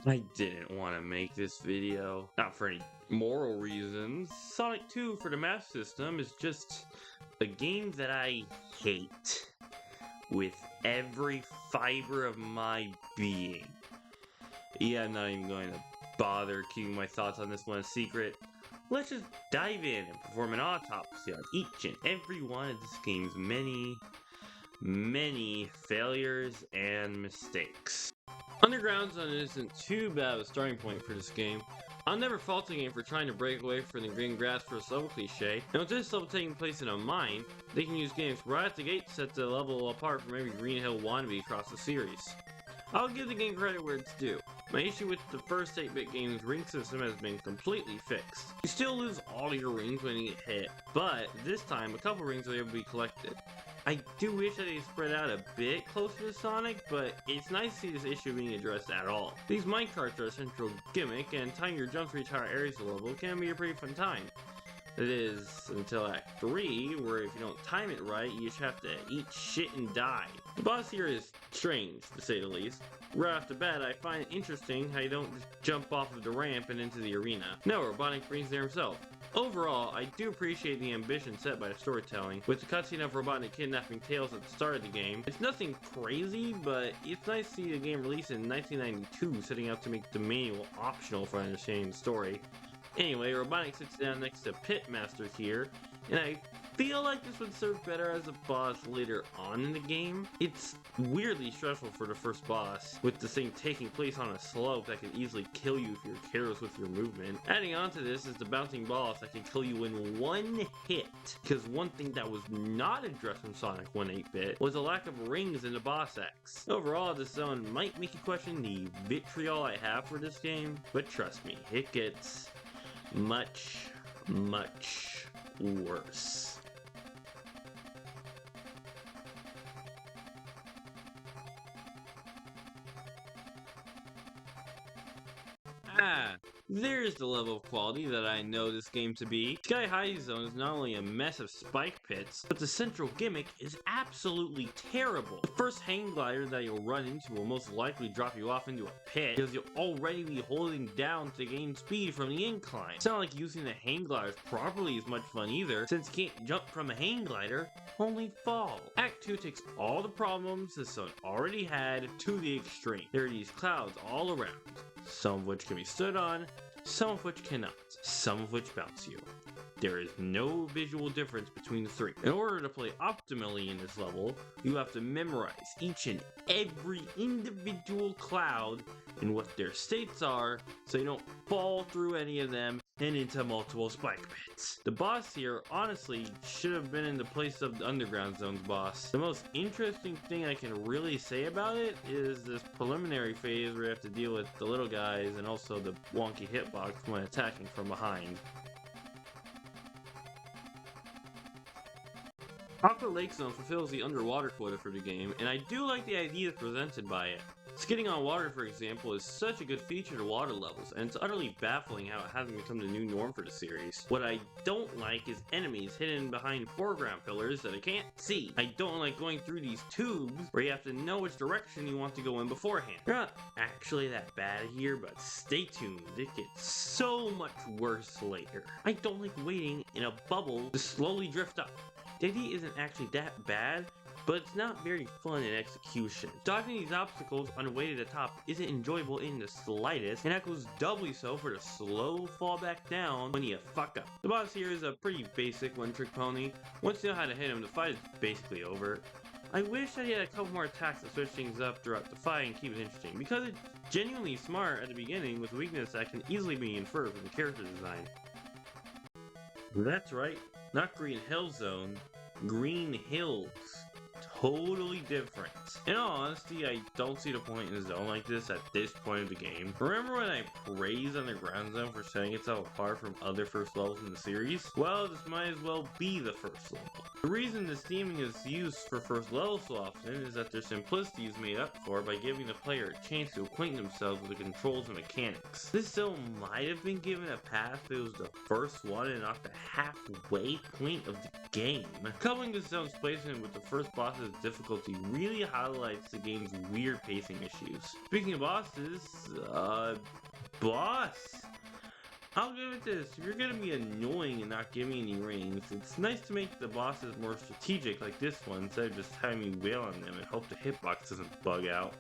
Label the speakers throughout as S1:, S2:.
S1: I didn't want to make this video, not for any moral reasons. Sonic 2 for the Master System is just a game that I hate with every fiber of my being. Yeah, I'm not even going to bother keeping my thoughts on this one a secret. Let's just dive in and perform an autopsy on each and every one of this game's many failures and mistakes. Underground Zone isn't too bad of a starting point for this game. I'll never fault the game for trying to break away from the green grass first level cliche, and with this level taking place in a mine, they can use games right at the gate to set the level apart from every Green Hill wannabe across the series. I'll give the game credit where it's due. My issue with the first 8-bit game's ring system has been completely fixed. You still lose all your rings when you get hit, but this time a couple rings are able to be collected. I do wish that they spread out a bit closer to Sonic, but it's nice to see this issue being addressed at all. These minecarts are a central gimmick, and timing your jumps to reach higher areas of the level can be a pretty fun time. That is, until Act 3, where if you don't time it right, you just have to eat shit and die. The boss here is strange, to say the least. Right off the bat, I find it interesting how you don't just jump off of the ramp and into the arena. No, Robotnik brings there himself. Overall, I do appreciate the ambition set by the storytelling, with the cutscene of Robotnik kidnapping Tails at the start of the game. It's nothing crazy, but it's nice to see the game released in 1992, setting out to make the manual optional for understanding the story. Anyway, Robotnik sits down next to Pitmaster here, and I feel like this would serve better as a boss later on in the game. It's weirdly stressful for the first boss, with the thing taking place on a slope that could easily kill you if you're careless with your movement. Adding on to this is the bouncing balls that can kill you in one hit, because one thing that was not addressed from Sonic 1 8-bit was a lack of rings in the boss X. Overall, this zone might make you question the vitriol I have for this game, but trust me, it gets much worse. There's the level of quality that I know this game to be. Sky High Zone is not only a mess of spike pits, but the central gimmick is absolutely terrible. The first hang glider that you'll run into will most likely drop you off into a pit, because you'll already be holding down to gain speed from the incline. It's not like using the hang gliders properly is much fun either, since you can't jump from a hang glider, only fall. Act 2 takes all the problems this zone already had to the extreme. There are these clouds all around, some of which can be stood on, some of which cannot, some of which bounce you. There is no visual difference between the three. In order to play optimally in this level, you have to memorize each and every individual cloud and what their states are, so you don't fall through any of them and into multiple spike pits. The boss here honestly should have been in the place of the Underground Zone's boss. The most interesting thing I can really say about it is this preliminary phase where you have to deal with the little guys and also the wonky hitbox when attacking from behind. Aqua Lake Zone fulfills the underwater quota for the game, and I do like the ideas presented by it. Skidding on water, for example, is such a good feature to water levels, and it's utterly baffling how it hasn't become the new norm for the series. What I don't like is enemies hidden behind foreground pillars that I can't see. I don't like going through these tubes where you have to know which direction you want to go in beforehand. They're not actually that bad here, but stay tuned, it gets so much worse later. I don't like waiting in a bubble to slowly drift up. The idea isn't actually that bad, but it's not very fun in execution. Dodging these obstacles on the way to the top isn't enjoyable in the slightest, and that goes doubly so for the slow fall back down when you fuck up. The boss here is a pretty basic one-trick pony. Once you know how to hit him, the fight is basically over. I wish that he had a couple more attacks to switch things up throughout the fight and keep it interesting, because it's genuinely smart at the beginning with a weakness that can easily be inferred from the character design. That's right, not Green Hill Zone, Green Hills. Totally different. In all honesty, I don't see the point in a zone like this at this point of the game. Remember when I praised Underground Zone for setting itself apart from other first levels in the series? Well, this might as well be the first level. The reason this theming is used for first level so often is that their simplicity is made up for by giving the player a chance to acquaint themselves with the controls and mechanics. This zone might have been given a pass if it was the first one and not the halfway point of the game. Coupling this zone's placement with the first boss's its difficulty really highlights the game's weird pacing issues. Speaking of bosses, boss! I'll give it this, if you're gonna be annoying and not give me any rings, it's nice to make the bosses more strategic like this one instead of just having me wail on them and hope the hitbox doesn't bug out.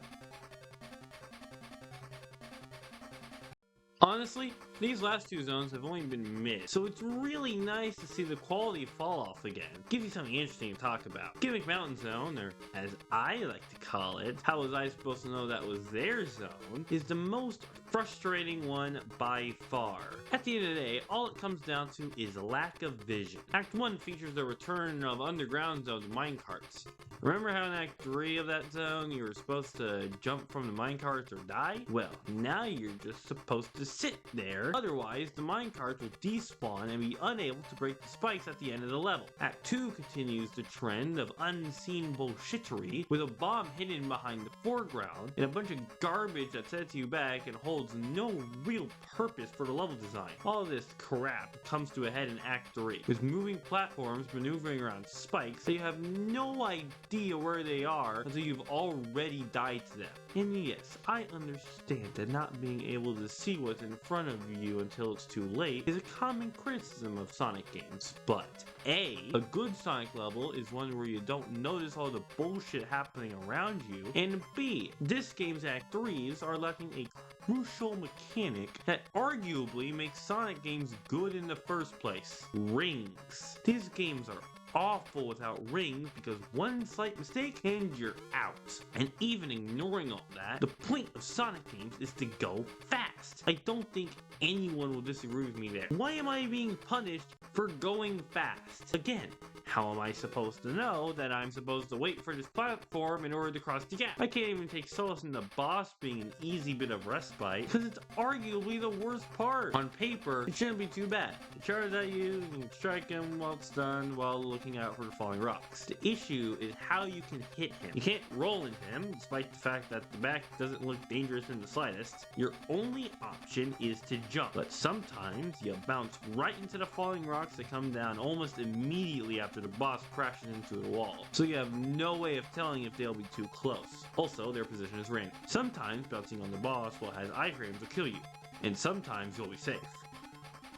S1: Honestly, these last two zones have only been mid, so it's really nice to see the quality fall off again. Gives you something interesting to talk about. Gimmick Mountain Zone, or as I like to call it, how was I supposed to know that was their zone, is the most frustrating one by far. At the end of the day, all it comes down to is lack of vision. Act 1 features the return of underground zones minecarts. Remember how in Act 3 of that zone you were supposed to jump from the minecarts or die? Well, now you're just supposed to sit there, otherwise the minecarts will despawn and be unable to break the spikes at the end of the level. Act 2 continues the trend of unseen bullshittery with a bomb hidden behind the foreground and a bunch of garbage that sets you back and holds no real purpose for the level design. All of this crap comes to a head in Act 3 with moving platforms maneuvering around spikes that you have no idea where they are until you've already died to them. And yes, I understand that not being able to see what's in front of you until it's too late is a common criticism of Sonic games, but A good Sonic level is one where you don't notice all the bullshit happening around you, and B, this game's Act 3s are lacking a crucial mechanic that arguably makes Sonic games good in the first place: rings. These games are awful without rings because one slight mistake and you're out. And even ignoring all that, the point of Sonic games is to go fast. I don't think anyone will disagree with me there. Why am I being punished for going fast? Again, how am I supposed to know that I'm supposed to wait for this platform in order to cross the gap? I can't even take solace in the boss being an easy bit of respite because it's arguably the worst part. On paper, it shouldn't be too bad. It charges at you, you can strike him while it's stunned while looking out for the falling rocks. The issue is how you can hit him. You can't roll into him, despite the fact that the back doesn't look dangerous in the slightest. Your only option is to jump, but sometimes you bounce right into the falling rocks that come down almost immediately after the boss crashes into the wall, so you have no way of telling if they'll be too close. Also, their position is random. Sometimes bouncing on the boss while it has iframes will kill you, and sometimes you'll be safe.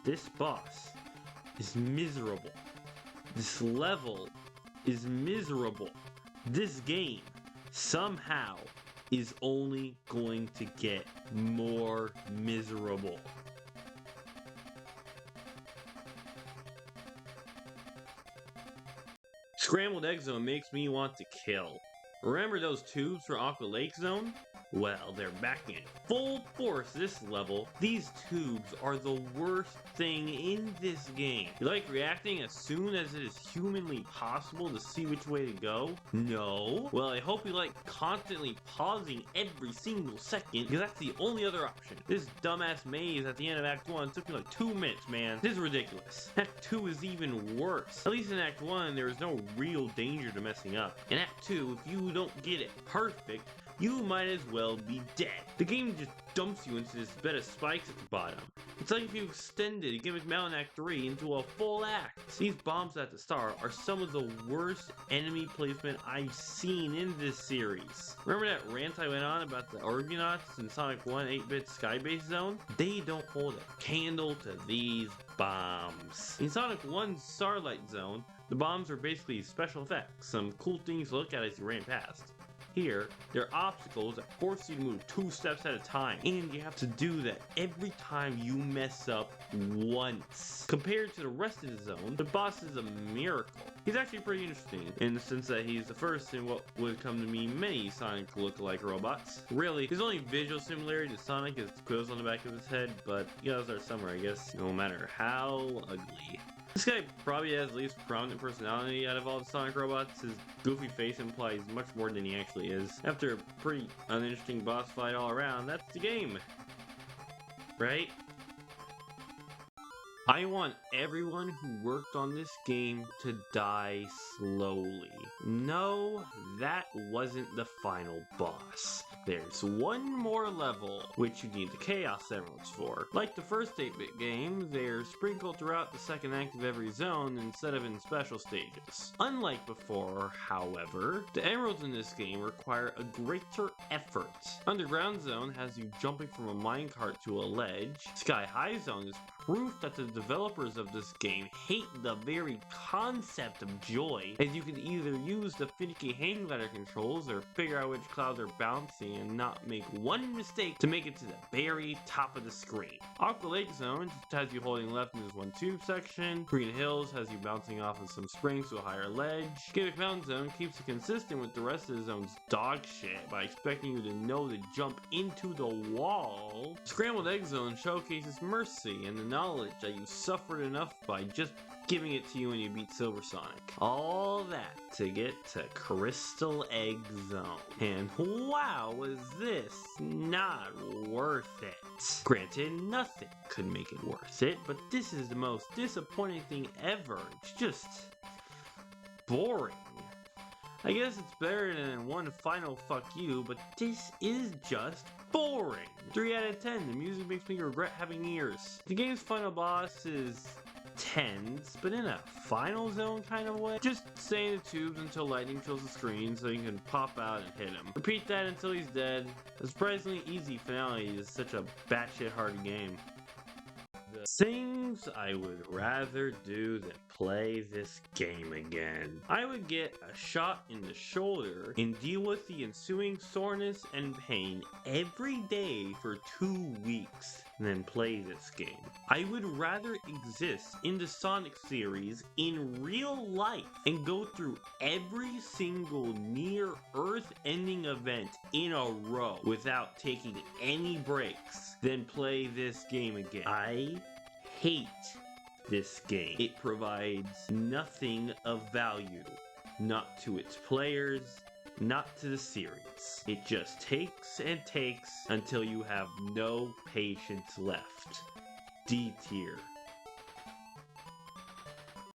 S1: This boss is miserable. This level is miserable. This game somehow is only going to get more miserable. Scrambled Egg Zone makes me want to kill. Remember those tubes for Aqua Lake Zone? Well, they're back in full force this level. These tubes are the worst thing in this game. You like reacting as soon as it is humanly possible to see which way to go? No? Well, I hope you like constantly pausing every single second, because that's the only other option. This dumbass maze at the end of Act 1 took me like 2 minutes, man. This is ridiculous. Act 2 is even worse. At least in Act 1, there is no real danger to messing up. In Act 2, if you don't get it perfect, you might as well be dead. The game just dumps you into this bed of spikes at the bottom. It's like if you extended Gimmick Mountain Act 3 into a full act. These bombs at the start are some of the worst enemy placement I've seen in this series. Remember that rant I went on about the Argonauts in Sonic 1 8-bit Skybase Zone? They don't hold a candle to these bombs. In Sonic 1 Starlight Zone, the bombs are basically special effects, some cool things to look at as you ran past. Here, they're obstacles that force you to move 2 steps at a time, and you have to do that every time you mess up once. Compared to the rest of the zone, the boss is a miracle. He's actually pretty interesting, in the sense that he's the first in what would come to me many Sonic look-alike robots. Really, his only visual similarity to Sonic is the quills on the back of his head, but you gotta start somewhere, I guess, no matter how ugly. This guy probably has the least prominent personality out of all the Sonic robots. His goofy face implies much more than he actually is. After a pretty uninteresting boss fight all around, that's the game. Right? I want everyone who worked on this game to die slowly. No, that wasn't the final boss. There's one more level, which you need the Chaos Emeralds for. Like the first 8-bit game, they're sprinkled throughout the second act of every zone instead of in special stages. Unlike before, however, the emeralds in this game require a greater effort. Underground Zone has you jumping from a minecart to a ledge. Sky High Zone is proof that the developers of this game hate the very concept of joy, as you can either use the finicky hang glider controls or figure out which clouds are bouncing and not make one mistake to make it to the very top of the screen. Aqua Lake Zone just has you holding left in this one tube section. Green Hills has you bouncing off of some springs to a higher ledge. Gimmick Mountain Zone keeps it consistent with the rest of the zone's dog shit by expecting you to know to jump into the wall. Scrambled Egg Zone showcases mercy and the knowledge that you suffered enough by just giving it to you when you beat Silver Sonic. All that to get to Crystal Egg Zone. And wow, was this not worth it. Granted, nothing could make it worth it, but this is the most disappointing thing ever. It's just boring. I guess it's better than one final fuck you, but this is just boring. 3 out of 10. The music makes me regret having ears. The game's final boss is tense, but in a final zone kind of way. Just stay in the tubes until lightning fills the screen so you can pop out and hit him. Repeat that until he's dead. A surprisingly easy finale is such a batshit hard game. The things I would rather do than play this game again. I would get a shot in the shoulder and deal with the ensuing soreness and pain every day for 2 weeks than play this game. I would rather exist in the Sonic series in real life and go through every single near Earth-ending event in a row without taking any breaks than play this game again. I hate this game. It provides nothing of value, not to its players, not to the series. It just takes and takes until you have no patience left. D tier.